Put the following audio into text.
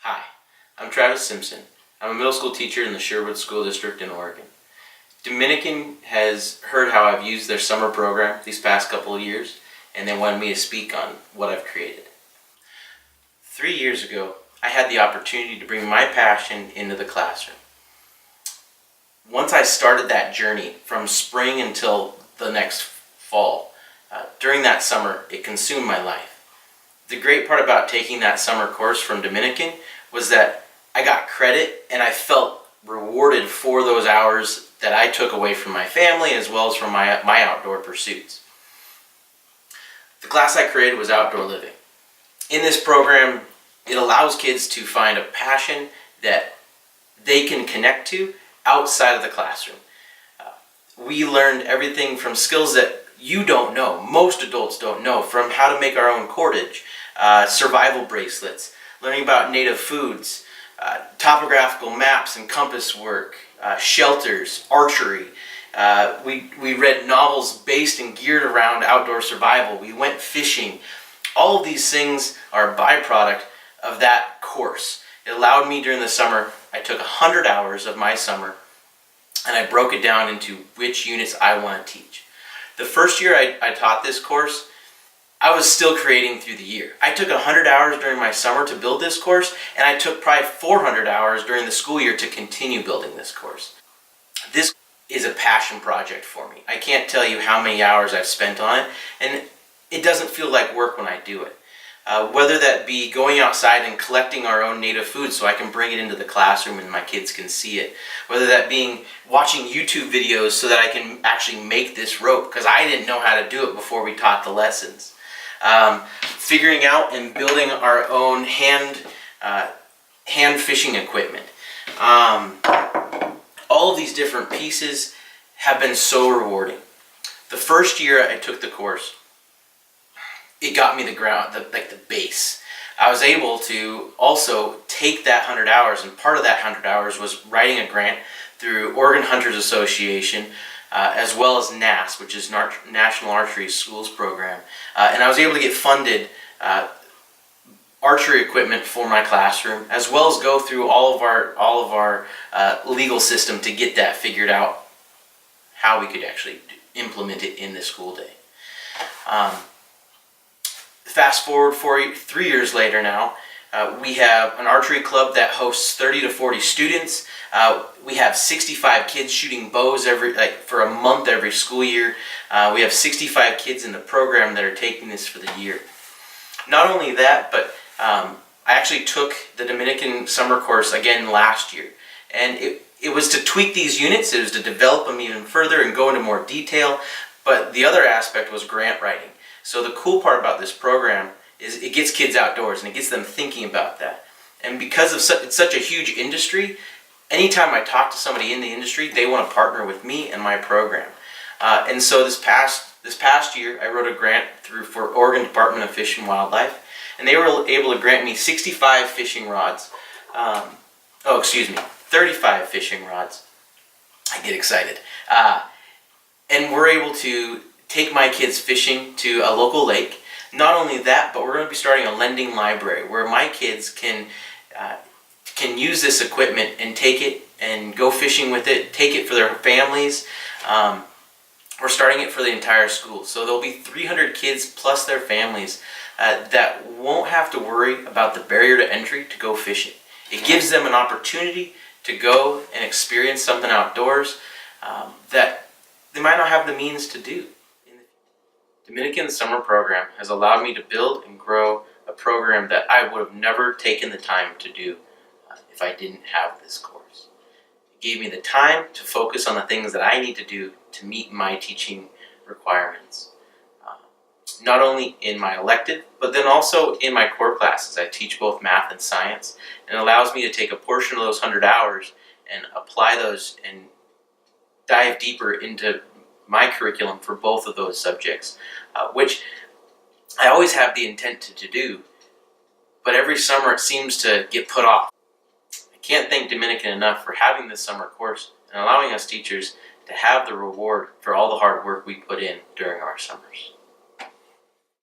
Hi, I'm Travis Simpson. I'm a middle school teacher in the Sherwood School District in Oregon. Dominican has heard how I've used their summer program these past couple of years, and they wanted me to speak on what I've created. 3 years ago, I had the opportunity to bring my passion into the classroom. Once I started that journey from spring until the next fall, during that summer, it consumed my life. The great part about taking that summer course from Dominican was that I got credit and I felt rewarded for those hours that I took away from my family as well as from my outdoor pursuits. The class I created was outdoor living. In this program, it allows kids to find a passion that they can connect to outside of the classroom. We learned everything from skills that you don't know, most adults don't know, from how to make our own cordage, survival bracelets, learning about native foods, topographical maps and compass work, shelters, archery. We read novels based and geared around outdoor survival. We went fishing. All of these things are a byproduct of that course. It allowed me during the summer, I took 100 hours of my summer and I broke it down into which units I want to teach. The first year I taught this course, I was still creating through the year. I took 100 hours during my summer to build this course, and I took probably 400 hours during the school year to continue building this course. This is a passion project for me. I can't tell you how many hours I've spent on it, and it doesn't feel like work when I do it. Whether that be going outside and collecting our own native food so I can bring it into the classroom and my kids can see it. Whether that being watching YouTube videos so that I can actually make this rope, because I didn't know how to do it before we taught the lessons. Figuring out and building our own hand fishing equipment. All of these different pieces have been so rewarding. The first year I took the course, it got me the base. I was able to also take that 100 hours, and part of that 100 hours was writing a grant through Oregon Hunters Association, as well as NAS, which is National Archery Schools Program. And I was able to get funded archery equipment for my classroom, as well as go through all of our legal system to get that figured out, how we could actually implement it in the school day. Fast forward 3 years later now, we have an archery club that hosts 30 to 40 students. We have 65 kids shooting bows for a month every school year. We have 65 kids in the program that are taking this for the year. Not only that, but I actually took the Dominican summer course again last year. And it was to tweak these units, it was to develop them even further and go into more detail. But the other aspect was grant writing. So the cool part about this program is it gets kids outdoors and it gets them thinking about that. And because it's such a huge industry, anytime I talk to somebody in the industry, they want to partner with me and my program. And so this past year, I wrote a grant for Oregon Department of Fish and Wildlife, and they were able to grant me 65 fishing rods. 35 fishing rods. I get excited. And we're able to take my kids fishing to a local lake. Not only that, but we're going to be starting a lending library where my kids can use this equipment and take it and go fishing with it, take it for their families. We're starting it for the entire school. So there'll be 300 kids plus their families that won't have to worry about the barrier to entry to go fishing. It gives them an opportunity to go and experience something outdoors that they might not have the means to do. Dominican Summer Program has allowed me to build and grow a program that I would have never taken the time to do if I didn't have this course. It gave me the time to focus on the things that I need to do to meet my teaching requirements. Not only in my elective, but then also in my core classes. I teach both math and science, and it allows me to take a portion of those 100 hours and apply those and dive deeper into my curriculum for both of those subjects, which I always have the intent to do, but every summer it seems to get put off. I can't thank Dominican enough for having this summer course and allowing us teachers to have the reward for all the hard work we put in during our summers.